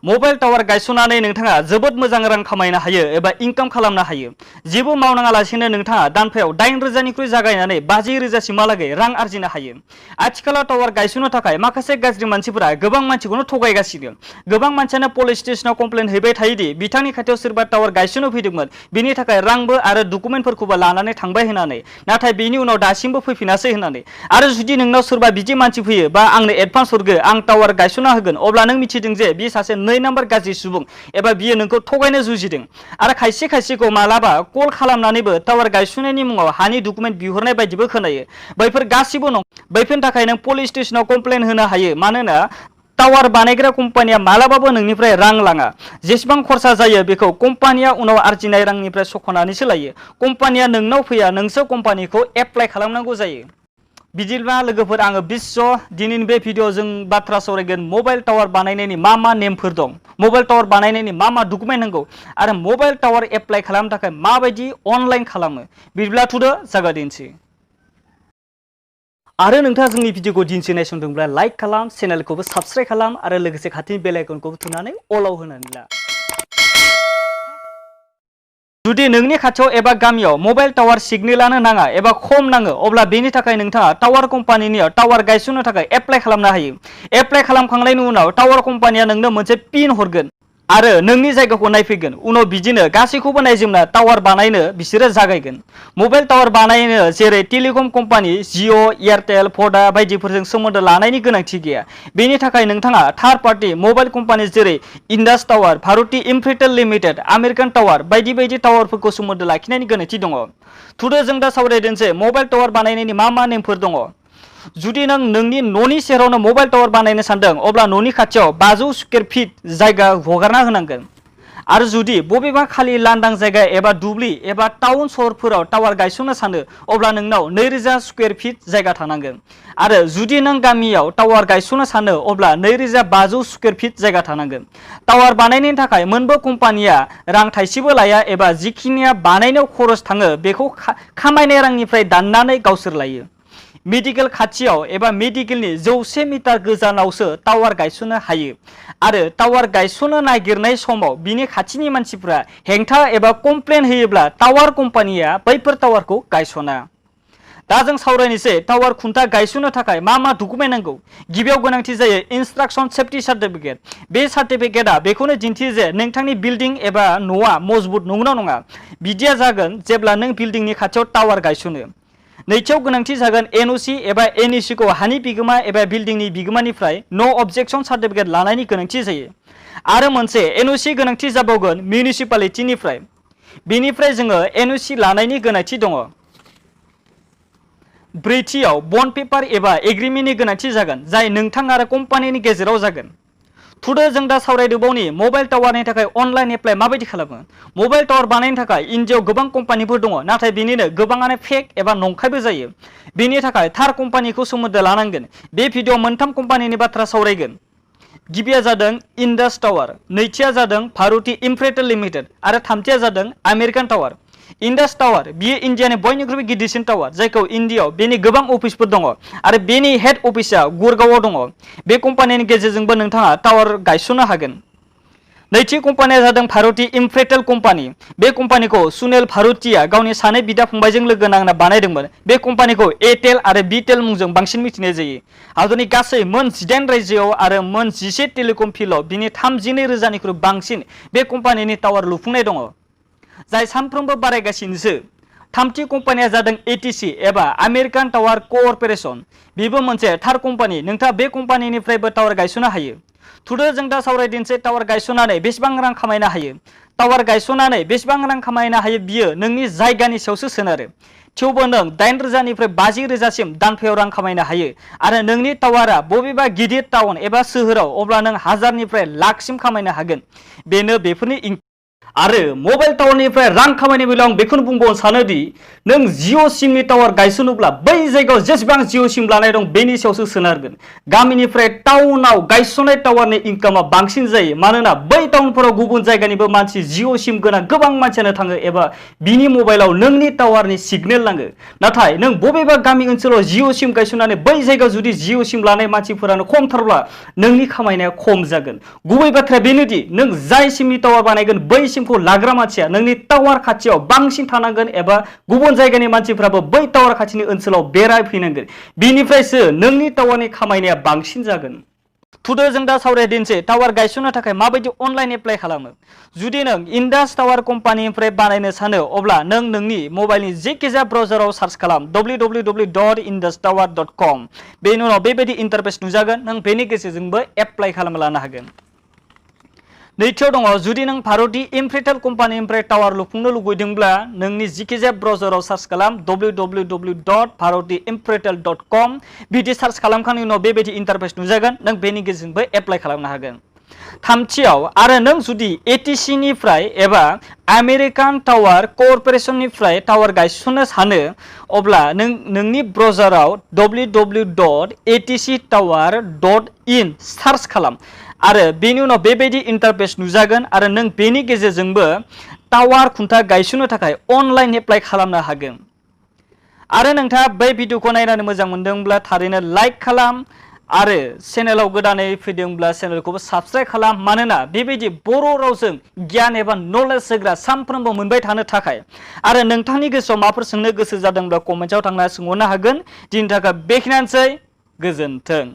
Mobile tower गायसननानै नोंथाङा जोबोद मोजां रां खामायनो हायो एबा इनकाम खालामनो हायो। जेबो मावनाङालासिनो नोंथाङा दानफायाव 8,000निख्रुइ जागायनानै 50,000सिमहालागै रां आरजिनो हायो। आथिखालाव टावार गायसननो थाखाय माखासे गाज्रि मानसिफोरा गोबां मानसिखौनो थगायगासिनो। गोबां मानसियानो पुलिस स्टेशनाव कमप्लेन हैबाय थायोदि बिथांनि खाथियाव सोरबा टावार गायसननो फैदोंमोन, बिनि थाखाय रांबो आरो डकुमेन्टफोरखौबो लानानै थांबाय होननानै, नाथाय बेनि उनाव दासिमबो फैफिनासै होननानै। आरो जुदि नोंनाव सोरबा बिदि मानसि फैयो बा आंनो एडभान्स हरगो, आं टावार गायसनना होगोन, अब्ला नों मिथिदों जे बे सासे 2 नाम्बार गाज्रि सुबुं एबा बियो नोंखौ थगायनो जुजिदों। आरो खायसेखौ मालाबा कल खालामनानैबो टावार गायसननायनि मुङाव हानि डकुमेन्ट बिहरनाय बायदिबो खोनायो। बैफोर गासिबो नङा। बैफोरनि थाखाय नों पुलिस स्टेशनाव कमप्लेन होनो हायो। मानोना टावार बानायग्रा कम्पानिया मालाबाबो नोंनिफ्राय रां लाङा। जेसेबां खरसा जायो बेखौ कम्पानिया उनाव आरजिनाय रांनिफ्राय सख'नानैसो लायो। कम्पानिया नोंनाव फैया, नोंसो कम्पानिखौ एप्लाइ खालामनांगौ जायो। बिदिब्ला लोगोफोर, आङो बिश्व दिनैनि बे भिडिअ' जों बाथ्रा सावरायगोन मबाइल टावार बानायनायनि मा नेमफोर दं, मबाइल टावार बानायनायनि मा डकुमेन्ट नांगौ, आरो मबाइल टावार एप्लाइ खालामनो थाखाय माबायदि अनलाइन खालामो। बिदिब्ला थुदो जागायदिनिसै। आरो नोंथाङा जोंनि भिडिअखौ दिनैसो नायसंदोंब्ला लाइक खालाम, चेनेलखौबो साबस्क्राइब खालाम आरो लोगोसे खाथिनि बेल आइकनखौबो थुनानै अलाव होनानै ला। जुदि नोंनि खाथियाव एबा गामियाव मबाइल टावार सिगनेलानो नाङा एबा खम नाङो, अब्ला बेनि थाखाय नोंथाङा टावार कम्पानिनि टावार गायसननो थाखाय एप्लाइ खालामनो हायो। एप्लाइ खालामखांनायनि उनाव टावार कम्पानिया नोंनो मोनसे पिन हरगोन आरो नोंनि जायगाखौ नायफैगोन। उनाव बिदिनो गासैखौबो नायजोबना टावार बानायनो बिसोरो जागायगोन। मबाइल टावार बानायनो जेरै टेलिकम कम्पानि जिअ', एयारटेल, भडा बायदिफोरजों सोमोन्दो लानायनि गोनांथि गैया। बेनि थाखाय नोंथाङा थार्ड पार्टी मबाइल कम्पानि जेरै Indus tower, Bharti Infratel limited, American tower बायदि टावारफोरखौ सोमोन्दो लाखिनायनि गोनांथि दङ। थुदो जों दा सावरायदोंसै मबाइल टावार बानायनायनि मा नेमफोर दङ। जुदि नों नोंनि न'नि सेरावनो मबाइल टावार बानायनो सानदों, अब्ला न'नि खाथियाव 500 स्कुवेर फिट जायगा हगारना होनांगोन। आरो जुदि बबेबा खालि लांदां जायगा एबा दुब्लि एबा टाउन सहरफोराव टावार गायसननो सानो, अब्ला नोंनाव 2000 स्कुवेर फिट जायगा थानांगोन। आरो जुदि नों गामियाव टावार गायसननो सानो, अब्ला 2500 स्कुवेर फिट जायगा थानांगोन। टावार बानायनायनि थाखाय मोनबो कम्पानिया रां थाइसेबो लाया एबा जिखिनिया बानायनायाव खरस थाङो बेखौ खामायनाय रांनिफ्राय दाननानै गावसोर लायो। मेडिकेल खाथियाव एबा मेडिकेलनि 100 मिटार गोजानावसो टावार गायसननो हायो। आरो टावार गायसननो नागिरनाय समाव बिनि खाथिनि मानसिफ्रा हेंथा एबा कमप्लेन होयोब्ला टावार कम्पानिया बैफोर टावारखौ गायसना। दा जों सावरायनोसै टावार खुन्था गायसननो थाखाय मा डकुमेन्ट नांगौ। गिबियाव गोनांथि जायो इन्स्ट्राक्सन सेफ्टि सार्टिफिकेट। बे सार्टिफिकेटआ बेखौनो दिन्थियो जे नोंथांनि बिल्डिं एबा न'आ मजबुत नंगौना नङा। बिदिया जागोन जेब्ला नों बिल्डिंनि खाथियाव टावार गायसनो। नैथियाव गोनांथि जागोन एनअसि एबा एनइसिखौ हानि बिगोमा एबा बिल्डिंनि बिगोमानिफ्राय नो अबजेक्सन सार्टिफिकेट लानायनि गोनांथि जायो। आरो मोनसे एनअसि गोनांथि जाबावगोन मिउनिसिपालिटिनिफ्राय। बेनिफ्राय जोङो एनअसि लानायनि गोनांथि दङ। ब्रैथियाव बन्ड पेपार एबा एग्रिमेन्टनि गोनांथि जागोन, जाय नोंथां आरो कम्पानिनि गेजेराव जागोन। थुदो जों दा सावरायदोबावनि मबाइल टावारनि थाखाय अनलाइन एप्लाइ माबायदि खालामो। मबाइल टावार बानायनो थाखाय इन्डियायाव गोबां कम्पानिफोर दङ, नाथाय बेनिनो गोबाङानो फेक एबा नंखायबो जायो। बेनि थाखाय थार कम्पानिखौ सोमोन्दो लानांगोन। बे भिडिअ' मोनथाम कम्पानिनि बाथ्रा सावरायगोन। गिबिया जादों इन्डास टावार, नैथिया जादों भारती इन्फ्रेटेल लिमिटेड आरो थामथिया जादों आमेरिकान टावार। इन्डास टावार बियो इन्डियानि बयनिख्रुइबो गिदिरसिन टावार, जायखौ इन्डियायाव बेनि गोबां अफिसफोर दङ आरो बेनि हेड अफिसा गुरगावआव दङ। बे कम्पानिनि गेजेरजोंबो नोंथाङा टावार गायसननो हागोन। नैथि कम्पानिया जादों भारती इन्फ्रेटेल कम्पानि। बे कम्पानिखौ सुनील भारतीया गावनि सानै बिदा फंबायजों लोगो नांना बानायदोंमोन। बे कम्पानिखौ एटेल आरो बिटेल मुंजों बांसिन मिथिनाय जायो। हादरनि गासै मोन 18 रायजोआव आरो मोन 11 टेलिकम फिल्डआव बिनि 32,000निख्रुइ बांसिन बे कम्पानिनि टावार लुफुंनाय दङ, जाय सानफ्रोमबो बारायगासिनोसो। थामथि कम्पानिया जादों एटिसि एबा आमेरिकान टावार कॉर्पोरेशन। बेबो मोनसे थार कम्पानि। नोंथाङा बे कम्पानिनिफ्रायबो टावार गायसननो हायो। थुदो जों दा सावरायदिनसै टावार गायसननानै बेसेबां रां खामायनो हायो। टावार गायसननानै बेसेबां रां खामायनो हायो बियो नोंनि जायगानि सायावसो सोनारो। थेवबो नों 8,000निफ्राय 50,000सिम दानफायाव रां खामायनो हायो। आरो नोंनि टावारा बबेबा गिदिर टाउन एबा सोहोराव, अब्ला नों 1000निफ्राय लाखसिम खामायनो हागोन। बेनो बेफोरनि आरो मबाइल टावारनिफ्राय रां खामायनाय बेलायाव आं बेखौनो बुंबावनो सानोदि नों जिअ सिमनि टावार गायसनोब्ला बै जायगायाव जेसेबां जिअ सिम लानाय दं बेनि सायावसो सोनारगोन। गामिनिफ्राय टाउनाव गायसननाय टावारनि इनकामा बांसिन जायो, मानोना बै टाउनफोराव गुबुन जायगानिबो मानसि जिअ सिम गोनां गोबां मानसियानो थाङो एबा बिनि मबाइलाव नोंनि टावारनि सिगनेल नाङो। नाथाय नों बबेबा गामि ओनसोलाव जिअ सिम गायसननानै बै जायगायाव जुदि जिअ सिम लानाय मानसिफोरानो खमथारब्ला नोंनि खामायनाया खम जागोन। गुबै बाथ्राया बेनोदि नों जाय सिमनि टावार बानायगोन बै सिमखौ लाग्रा मानसिया नोंनि टावार खाथियाव बांसिन थानांगोन एबा गुबुन जायगानि मानसिफ्राबो बै टावार खाथिनि ओनसोलाव बेरायफैनांगोन। बिनिफ्रायसो नोंनि टावारनि खामायनाया बांसिन जागोन। थुदो जों दा सावरायदिनोसै टावार गायसननो थाखाय माबायदि अनलाइन एप्लाइ खालामो। जुदि नों इन्डास टावार कम्पानिनिफ्राय बानायनो सानो अब्ला नों नोंनि मबाइलनि जेखिजाया ब्राउजाराव सार्च खालाम www.industower.com। बेनि उनाव बेबायदि इन्टारफेस नुजागोन, नों बेनि गेजेरजोंबो एप्लाइ खालामना लानो हागोन। नैथियाव दङ, जुदि नों भारतनि इम्प्रिटेल कम्पानिनिफ्राय टावार लुफुंनो लुबैदोंब्ला नोंनि जिखिजाया ब्राउजाराव सार्च खालाम www.bharatiimpretel.com। बिदि सार्च खालामखांनायनि उनाव बेबायदि इन्टारफेस नुजागोन, नों बेनि गेजेरजोंबो एप्लाइ खालामनो हागोन। थामथियाव, आरो नों जुदि एटिसि निफ्राय एबा आमेरिकान टावार कर्प'रेसननिफ्राय टावार गायसननो सानो अब्ला नों नोंनि ब्राउजाराव www.atctower.in सार्च खालाम आरो बेनि उनाव बेबायदि इन्टारफेस नुजागोन आरो नों बेनि गेजेरजोंबो टावार खुन्था गायसननो थाखाय अनलाइन एप्लाइ खालामनो हागोन। आरो नोंथाङा बै भिडिअखौ नायनानै मोजां मोनदोंब्ला थारैनो लाइक खालाम आरो चेनेलाव गोदानै फैदोंब्ला चेनेलखौबो साबस्क्राइब खालाम, मानोना बेबायदि बर' रावजों गियान एबा नलेज होग्रा सानफ्रोमबो मोनबाय थानो थाखाय। आरो नोंथांनि गोसोआव माबाफोर सोंनो गोसो जादोंब्ला कमेन्टआव थांना सोंहरनो हागोन। दिनैनि थाखाय बेखिनियानोसै, गोजोन्थों।